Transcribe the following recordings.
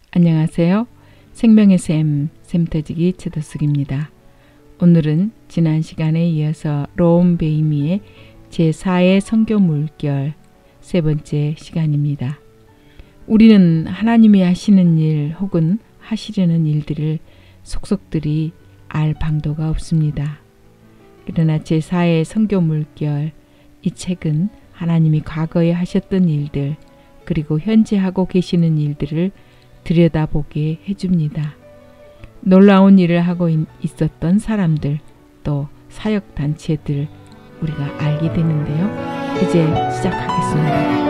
안녕하세요. 생명의 샘터지기 최더숙입니다. 오늘은 지난 시간에 이어서 로온 베이미의 제4의 선교 물결 세 번째 시간입니다. 우리는 하나님이 하시는 일 혹은 하시려는 일들을 속속들이 알 방도가 없습니다. 그러나 제4의 선교 물결 이 책은 하나님이 과거에 하셨던 일들 그리고 현재 하고 계시는 일들을 들여다보게 해줍니다. 놀라운 일을 하고 있었던 사람들 또 사역단체들 우리가 알게 되는데요. 이제 시작하겠습니다.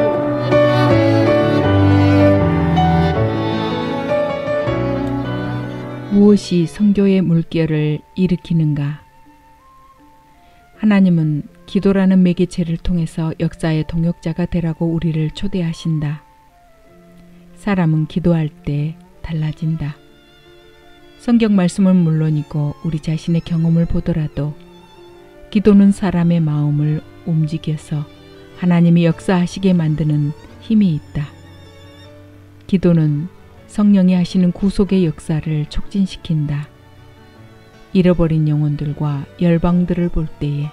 무엇이 선교의 물결을 일으키는가? 하나님은 기도라는 매개체를 통해서 역사의 동역자가 되라고 우리를 초대하신다. 사람은 기도할 때 달라진다. 성경 말씀은 물론이고 우리 자신의 경험을 보더라도 기도는 사람의 마음을 움직여서 하나님이 역사하시게 만드는 힘이 있다. 기도는 성령이 하시는 구속의 역사를 촉진시킨다. 잃어버린 영혼들과 열방들을 볼 때에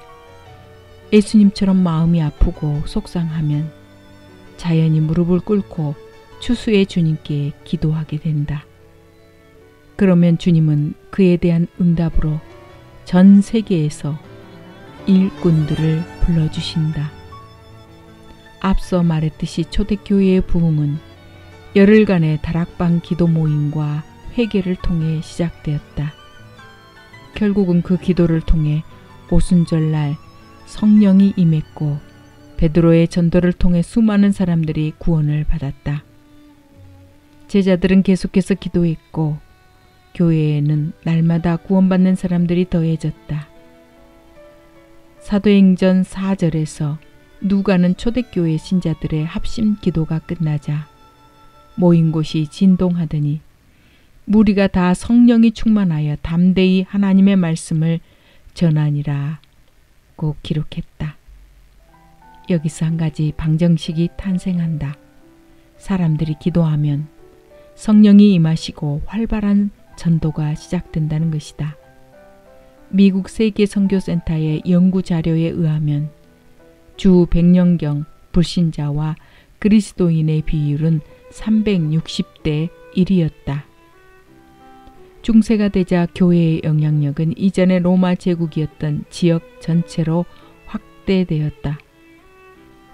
예수님처럼 마음이 아프고 속상하면 자연히 무릎을 꿇고 추수의 주님께 기도하게 된다. 그러면 주님은 그에 대한 응답으로 전 세계에서 일꾼들을 불러주신다. 앞서 말했듯이 초대교회의 부흥은 열흘간의 다락방 기도 모임과 회개를 통해 시작되었다. 결국은 그 기도를 통해 오순절날 성령이 임했고 베드로의 전도를 통해 수많은 사람들이 구원을 받았다. 제자들은 계속해서 기도했고 교회에는 날마다 구원받는 사람들이 더해졌다. 사도행전 4절에서 누가는 초대교회 신자들의 합심 기도가 끝나자 모인 곳이 진동하더니 무리가 다 성령이 충만하여 담대히 하나님의 말씀을 전하니라고 기록했다. 여기서 한 가지 방정식이 탄생한다. 사람들이 기도하면 성령이 임하시고 활발한 전도가 시작된다는 것이다. 미국 세계선교센터의 연구 자료에 의하면 주 100년경 불신자와 그리스도인의 비율은 360대 1이었다. 중세가 되자 교회의 영향력은 이전의 로마 제국이었던 지역 전체로 확대되었다.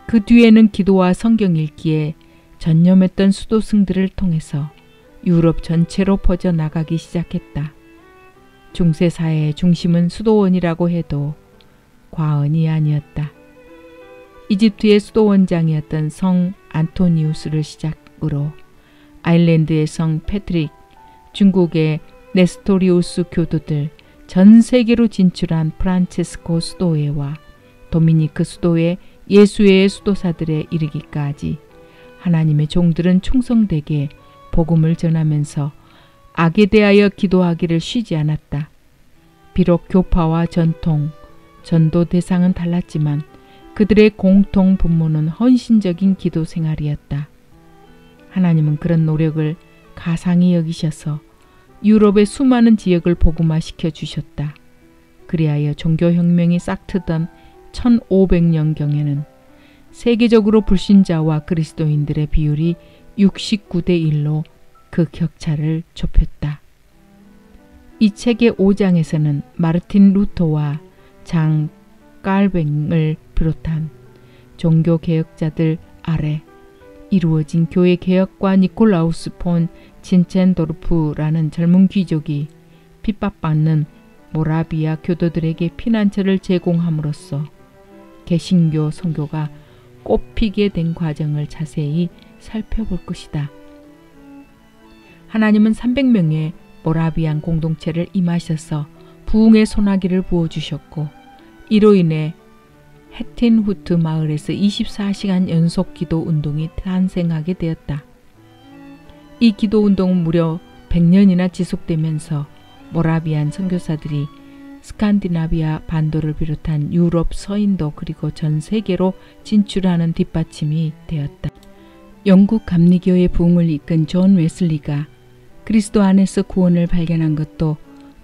그 뒤에는 기도와 성경 읽기에 전념했던 수도승들을 통해서 유럽 전체로 퍼져나가기 시작했다. 중세 사회의 중심은 수도원이라고 해도 과언이 아니었다. 이집트의 수도원장이었던 성 안토니우스를 시작으로 아일랜드의 성 패트릭, 중국의 네스토리우스 교도들, 전 세계로 진출한 프란체스코 수도회와 도미니크 수도회, 예수회의 수도사들에 이르기까지 하나님의 종들은 충성되게 복음을 전하면서 악에 대하여 기도하기를 쉬지 않았다. 비록 교파와 전통, 전도 대상은 달랐지만 그들의 공통 분모는 헌신적인 기도 생활이었다. 하나님은 그런 노력을 가상히 여기셔서 유럽의 수많은 지역을 복음화시켜 주셨다. 그리하여 종교혁명이 싹트던 1500년경에는 세계적으로 불신자와 그리스도인들의 비율이 69대 1로 그 격차를 좁혔다. 이 책의 5장에서는 마르틴 루터와 장 깔뱅을 비롯한 종교개혁자들 아래 이루어진 교회개혁과 니콜라우스 폰 친첸도르프라는 젊은 귀족이 핍박받는 모라비아 교도들에게 피난처를 제공함으로써 개신교 선교가 꽃피게 된 과정을 자세히 살펴볼 것이다. 하나님은 300명의 모라비안 공동체를 임하셔서 부흥의 소나기를 부어주셨고 이로 인해 해틴후트 마을에서 24시간 연속 기도 운동이 탄생하게 되었다. 이 기도 운동은 무려 100년이나 지속되면서 모라비안 선교사들이 스칸디나비아 반도를 비롯한 유럽, 서인도 그리고 전 세계로 진출하는 뒷받침이 되었다. 영국 감리교의 부흥을 이끈 존 웨슬리가 그리스도 안에서 구원을 발견한 것도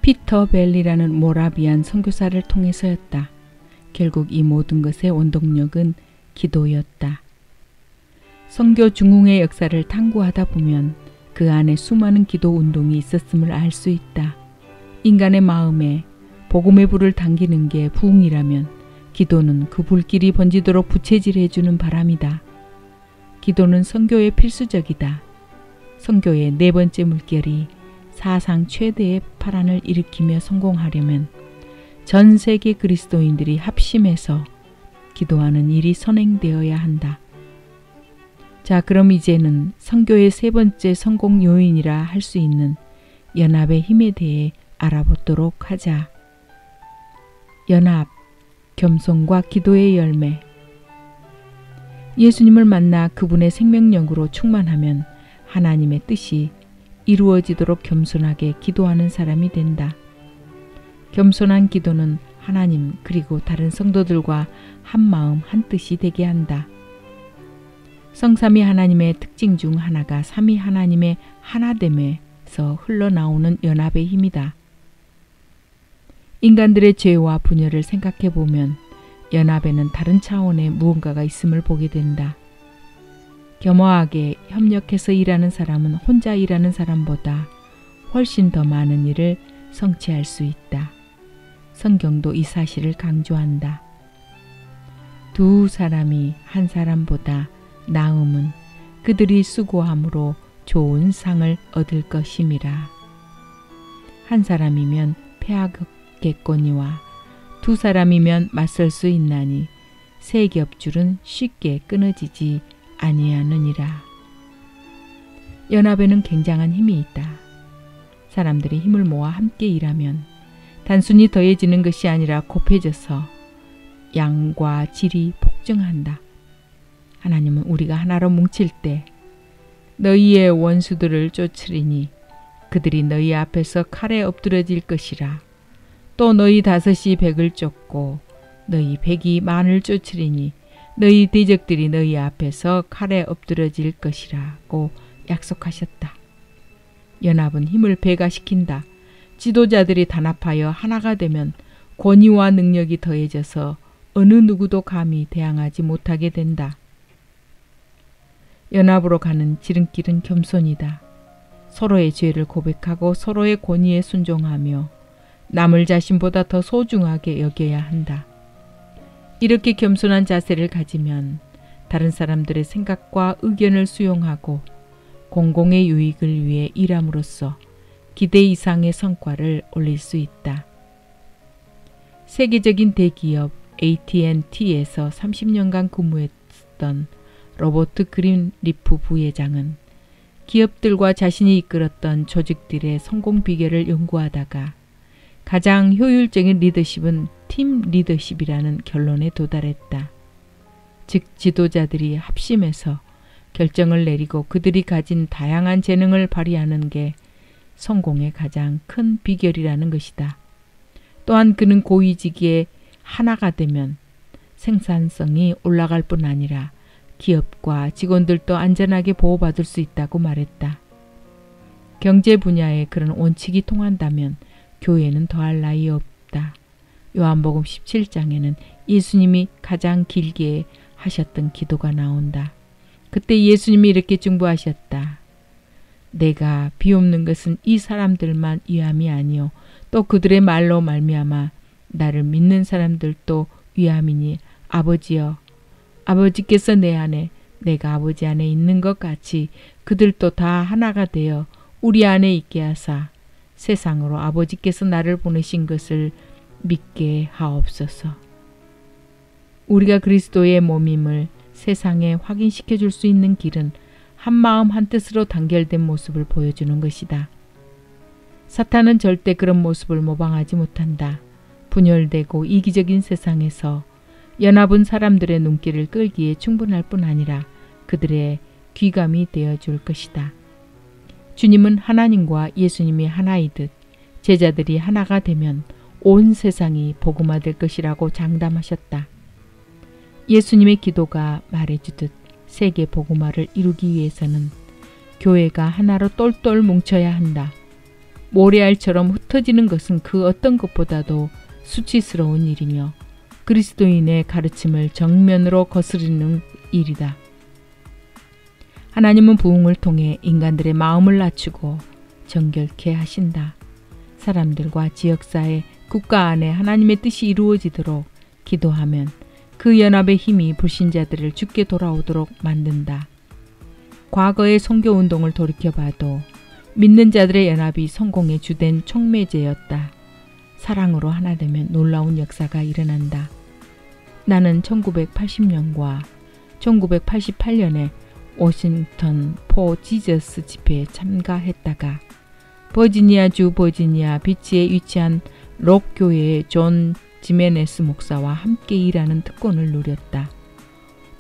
피터 벨리라는 모라비안 선교사를 통해서였다. 결국 이 모든 것의 원동력은 기도였다. 선교 중흥의 역사를 탐구하다 보면 그 안에 수많은 기도 운동이 있었음을 알 수 있다. 인간의 마음에 복음의 불을 당기는 게 부흥이라면 기도는 그 불길이 번지도록 부채질해주는 바람이다. 기도는 선교의 필수적이다. 선교의 네 번째 물결이 사상 최대의 파란을 일으키며 성공하려면 전 세계 그리스도인들이 합심해서 기도하는 일이 선행되어야 한다. 자, 그럼 이제는 선교의 세 번째 성공 요인이라 할 수 있는 연합의 힘에 대해 알아보도록 하자. 연합, 겸손과 기도의 열매. 예수님을 만나 그분의 생명력으로 충만하면 하나님의 뜻이 이루어지도록 겸손하게 기도하는 사람이 된다. 겸손한 기도는 하나님 그리고 다른 성도들과 한 마음 한 뜻이 되게 한다. 성삼위 하나님의 특징 중 하나가 삼위 하나님의 하나됨에서 흘러나오는 연합의 힘이다. 인간들의 죄와 분열을 생각해 보면 연합에는 다른 차원의 무언가가 있음을 보게 된다. 겸허하게 협력해서 일하는 사람은 혼자 일하는 사람보다 훨씬 더 많은 일을 성취할 수 있다. 성경도 이 사실을 강조한다. 두 사람이 한 사람보다 나음은 그들이 수고함으로 좋은 상을 얻을 것임이라. 한 사람이면 패하겠거니와 두 사람이면 맞설 수 있나니 세 겹줄은 쉽게 끊어지지 아니하느니라. 연합에는 굉장한 힘이 있다. 사람들이 힘을 모아 함께 일하면 단순히 더해지는 것이 아니라 곱해져서 양과 질이 폭증한다. 하나님은 우리가 하나로 뭉칠 때 너희의 원수들을 쫓으리니 그들이 너희 앞에서 칼에 엎드러질 것이라. 또 너희 다섯이 백을 쫓고 너희 백이 만을 쫓으리니 너희 대적들이 너희 앞에서 칼에 엎드러질 것이라고 약속하셨다. 연합은 힘을 배가시킨다. 지도자들이 단합하여 하나가 되면 권위와 능력이 더해져서 어느 누구도 감히 대항하지 못하게 된다. 연합으로 가는 지름길은 겸손이다. 서로의 죄를 고백하고 서로의 권위에 순종하며 남을 자신보다 더 소중하게 여겨야 한다. 이렇게 겸손한 자세를 가지면 다른 사람들의 생각과 의견을 수용하고 공공의 유익을 위해 일함으로써 기대 이상의 성과를 올릴 수 있다. 세계적인 대기업 AT&T에서 30년간 근무했던 로버트 그린리프 부회장은 기업들과 자신이 이끌었던 조직들의 성공 비결을 연구하다가 가장 효율적인 리더십은 팀 리더십이라는 결론에 도달했다. 즉 지도자들이 합심해서 결정을 내리고 그들이 가진 다양한 재능을 발휘하는 게 성공의 가장 큰 비결이라는 것이다. 또한 그는 고위직에 하나가 되면 생산성이 올라갈 뿐 아니라 기업과 직원들도 안전하게 보호받을 수 있다고 말했다. 경제 분야에 그런 원칙이 통한다면 교회는 더할 나위 없다. 요한복음 17장에는 예수님이 가장 길게 하셨던 기도가 나온다. 그때 예수님이 이렇게 중보하셨다. 내가 비옵는 것은 이 사람들만 위함이 아니요 또 그들의 말로 말미암아 나를 믿는 사람들도 위함이니 아버지여 아버지께서 내 안에 내가 아버지 안에 있는 것 같이 그들도 다 하나가 되어 우리 안에 있게 하사 세상으로 아버지께서 나를 보내신 것을 믿게 하옵소서. 우리가 그리스도의 몸임을 세상에 확인시켜 줄 수 있는 길은 한 마음 한 뜻으로 단결된 모습을 보여주는 것이다. 사탄은 절대 그런 모습을 모방하지 못한다. 분열되고 이기적인 세상에서 연합은 사람들의 눈길을 끌기에 충분할 뿐 아니라 그들의 귀감이 되어줄 것이다. 주님은 하나님과 예수님이 하나이듯 제자들이 하나가 되면 온 세상이 복음화될 것이라고 장담하셨다. 예수님의 기도가 말해주듯 세계 복음화를 이루기 위해서는 교회가 하나로 똘똘 뭉쳐야 한다. 모래알처럼 흩어지는 것은 그 어떤 것보다도 수치스러운 일이며 그리스도인의 가르침을 정면으로 거스르는 일이다. 하나님은 부흥을 통해 인간들의 마음을 낮추고 정결케 하신다. 사람들과 지역사회, 국가 안에 하나님의 뜻이 이루어지도록 기도하면 그 연합의 힘이 불신자들을 주께 돌아오도록 만든다. 과거의 선교운동을 돌이켜봐도 믿는 자들의 연합이 성공의 주된 촉매제였다. 사랑으로 하나 되면 놀라운 역사가 일어난다. 나는 1980년과 1988년에 워싱턴 포 지저스 집회에 참가했다가 버지니아주 버지니아 비치에 위치한 록교회의 존 지메네스 목사와 함께 일하는 특권을 누렸다.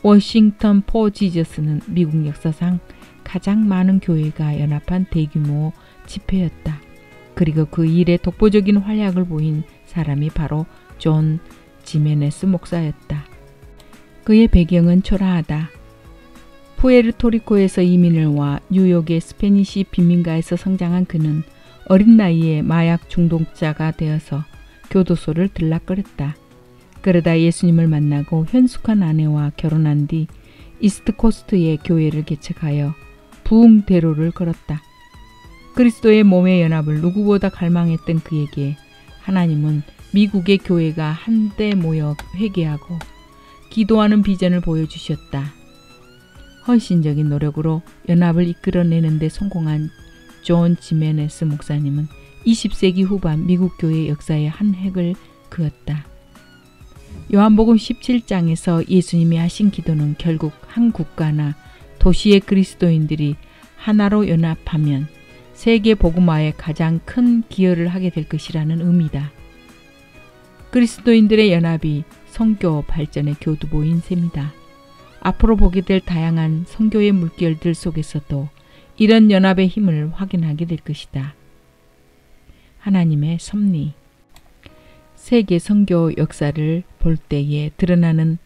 워싱턴 포 지저스는 미국 역사상 가장 많은 교회가 연합한 대규모 집회였다. 그리고 그 일에 독보적인 활약을 보인 사람이 바로 존 지메네스 목사였다. 그의 배경은 초라하다. 푸에르토리코에서 이민을 와 뉴욕의 스페니시 빈민가에서 성장한 그는 어린 나이에 마약 중독자가 되어서 교도소를 들락거렸다. 그러다 예수님을 만나고 현숙한 아내와 결혼한 뒤 이스트코스트의 교회를 개척하여 부흥대로를 걸었다. 그리스도의 몸의 연합을 누구보다 갈망했던 그에게 하나님은 미국의 교회가 한데 모여 회개하고 기도하는 비전을 보여주셨다. 헌신적인 노력으로 연합을 이끌어내는 데 성공한 존 지메네스 목사님은 20세기 후반 미국 교회 역사의 한 획을 그었다. 요한복음 17장에서 예수님이 하신 기도는 결국 한 국가나 도시의 그리스도인들이 하나로 연합하면 세계 복음화에 가장 큰 기여를 하게 될 것이라는 의미다. 그리스도인들의 연합이 선교 발전의 교두보인 셈이다. 앞으로 보게 될 다양한 선교의 물결들 속에서도 이런 연합의 힘을 확인하게 될 것이다. 하나님의 섭리. 세계 선교 역사를 볼 때에 드러나는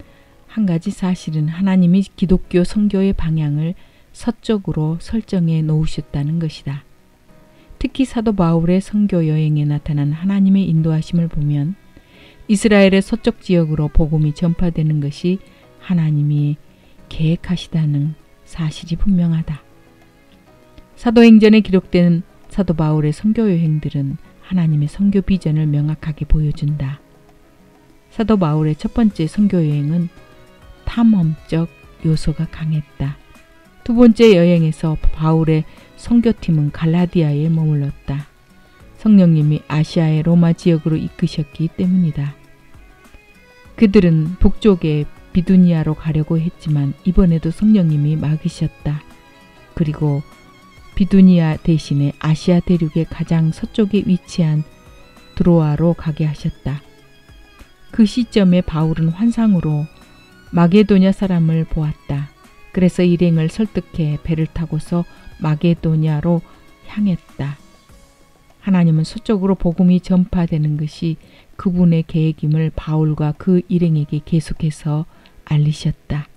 한 가지 사실은 하나님이 기독교 선교의 방향을 서쪽으로 설정해 놓으셨다는 것이다. 특히 사도 바울의 선교 여행에 나타난 하나님의 인도하심을 보면 이스라엘의 서쪽 지역으로 복음이 전파되는 것이 하나님이 계획하시다는 사실이 분명하다. 사도행전에 기록된 사도 바울의 선교 여행들은 하나님의 선교 비전을 명확하게 보여준다. 사도 바울의 첫 번째 선교 여행은 탐험적 요소가 강했다. 두 번째 여행에서 바울의 선교팀은 갈라디아에 머물렀다. 성령님이 아시아의 로마 지역으로 이끄셨기 때문이다. 그들은 북쪽의 비두니아로 가려고 했지만 이번에도 성령님이 막으셨다. 그리고 비두니아 대신에 아시아 대륙의 가장 서쪽에 위치한 드로아로 가게 하셨다. 그 시점에 바울은 환상으로 마게도냐 사람을 보았다. 그래서 일행을 설득해 배를 타고서 마게도냐로 향했다. 하나님은 서쪽으로 복음이 전파되는 것이 그분의 계획임을 바울과 그 일행에게 계속해서 알리셨다.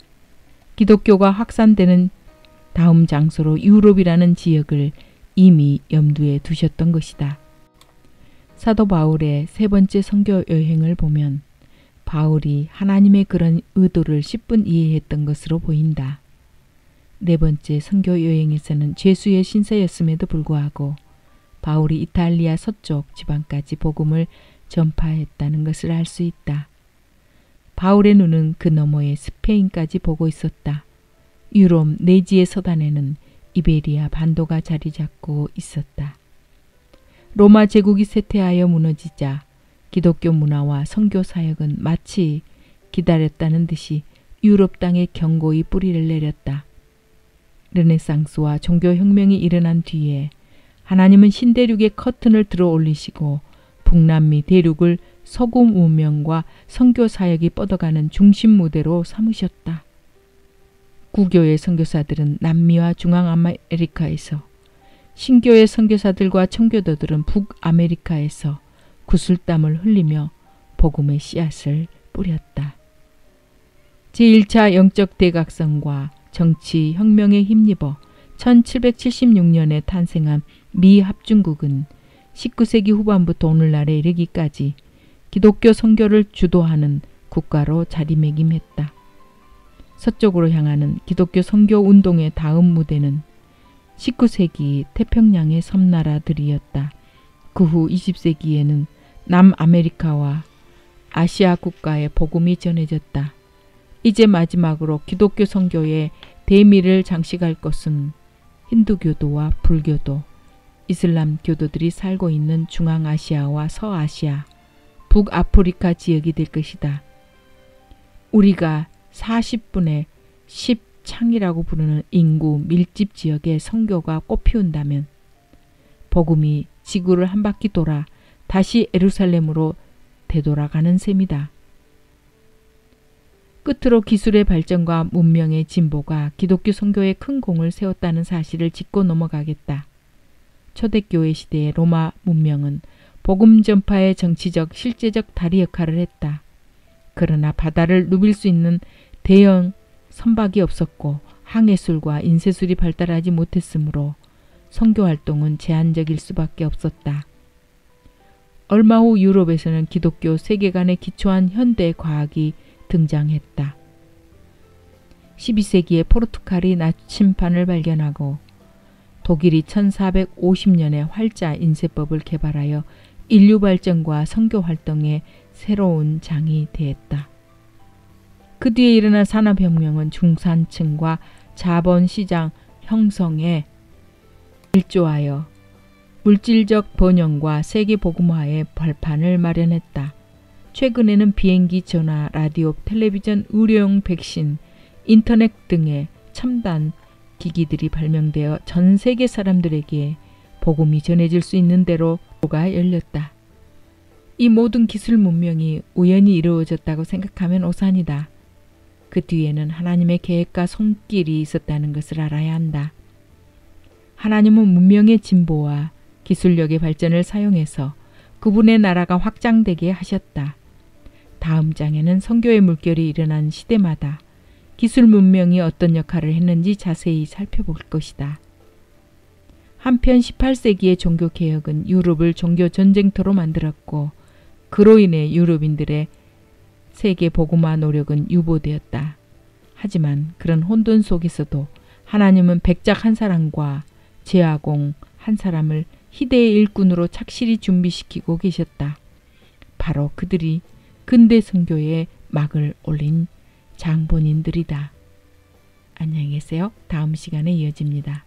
기독교가 확산되는 다음 장소로 유럽이라는 지역을 이미 염두에 두셨던 것이다. 사도 바울의 세 번째 선교 여행을 보면 바울이 하나님의 그런 의도를 10분 이해했던 것으로 보인다. 네 번째 선교 여행에서는 죄수의 신세였음에도 불구하고 바울이 이탈리아 서쪽 지방까지 복음을 전파했다는 것을 알 수 있다. 바울의 눈은 그 너머에 스페인까지 보고 있었다. 유럽 내지의 서단에는 이베리아 반도가 자리 잡고 있었다. 로마 제국이 쇠퇴하여 무너지자 기독교 문화와 선교 사역은 마치 기다렸다는 듯이 유럽 땅에 견고히 뿌리를 내렸다. 르네상스와 종교혁명이 일어난 뒤에 하나님은 신대륙의 커튼을 들어 올리시고 북남미 대륙을 서구 문명과 선교 사역이 뻗어가는 중심 무대로 삼으셨다. 구교의 선교사들은 남미와 중앙아메리카에서, 신교의 선교사들과 청교도들은 북아메리카에서 구슬땀을 흘리며 복음의 씨앗을 뿌렸다. 제1차 영적 대각성과 정치 혁명에 힘입어 1776년에 탄생한 미 합중국은 19세기 후반부터 오늘날에 이르기까지 기독교 선교를 주도하는 국가로 자리매김했다. 서쪽으로 향하는 기독교 선교 운동의 다음 무대는 19세기 태평양의 섬나라들이었다. 그 후 20세기에는 남아메리카와 아시아 국가에 복음이 전해졌다. 이제 마지막으로 기독교 선교의 대미를 장식할 것은 힌두교도와 불교도, 이슬람 교도들이 살고 있는 중앙아시아와 서아시아, 북아프리카 지역이 될 것이다. 우리가 40분의 10창이라고 부르는 인구 밀집 지역에 선교가 꽃피운다면 복음이 지구를 한 바퀴 돌아 다시 예루살렘으로 되돌아가는 셈이다. 끝으로 기술의 발전과 문명의 진보가 기독교 선교에 큰 공을 세웠다는 사실을 짚고 넘어가겠다. 초대교회 시대의 로마 문명은 복음 전파의 정치적, 실제적 다리 역할을 했다. 그러나 바다를 누빌 수 있는 대형 선박이 없었고 항해술과 인쇄술이 발달하지 못했으므로 선교 활동은 제한적일 수밖에 없었다. 얼마 후 유럽에서는 기독교 세계관에 기초한 현대 과학이 등장했다. 12세기에 포르투갈이 나침판을 발견하고 독일이 1450년에 활자 인쇄법을 개발하여 인류 발전과 선교 활동의 새로운 장이 되었다. 그 뒤에 일어난 산업혁명은 중산층과 자본시장 형성에 일조하여 물질적 번영과 세계복음화의 발판을 마련했다. 최근에는 비행기, 전화, 라디오, 텔레비전, 의료용 백신, 인터넷 등의 첨단 기기들이 발명되어 전 세계 사람들에게 복음이 전해질 수 있는 대로가 열렸다. 이 모든 기술 문명이 우연히 이루어졌다고 생각하면 오산이다. 그 뒤에는 하나님의 계획과 손길이 있었다는 것을 알아야 한다. 하나님은 문명의 진보와 기술력의 발전을 사용해서 그분의 나라가 확장되게 하셨다. 다음 장에는 선교의 물결이 일어난 시대마다 기술 문명이 어떤 역할을 했는지 자세히 살펴볼 것이다. 한편 18세기의 종교개혁은 유럽을 종교 전쟁터로 만들었고 그로 인해 유럽인들의 세계 복음화 노력은 유보되었다. 하지만 그런 혼돈 속에서도 하나님은 백작 한 사람과 제아공 한 사람을 희대의 일꾼으로 착실히 준비시키고 계셨다. 바로 그들이 근대 선교에 막을 올린 장본인들이다. 안녕히 계세요. 다음 시간에 이어집니다.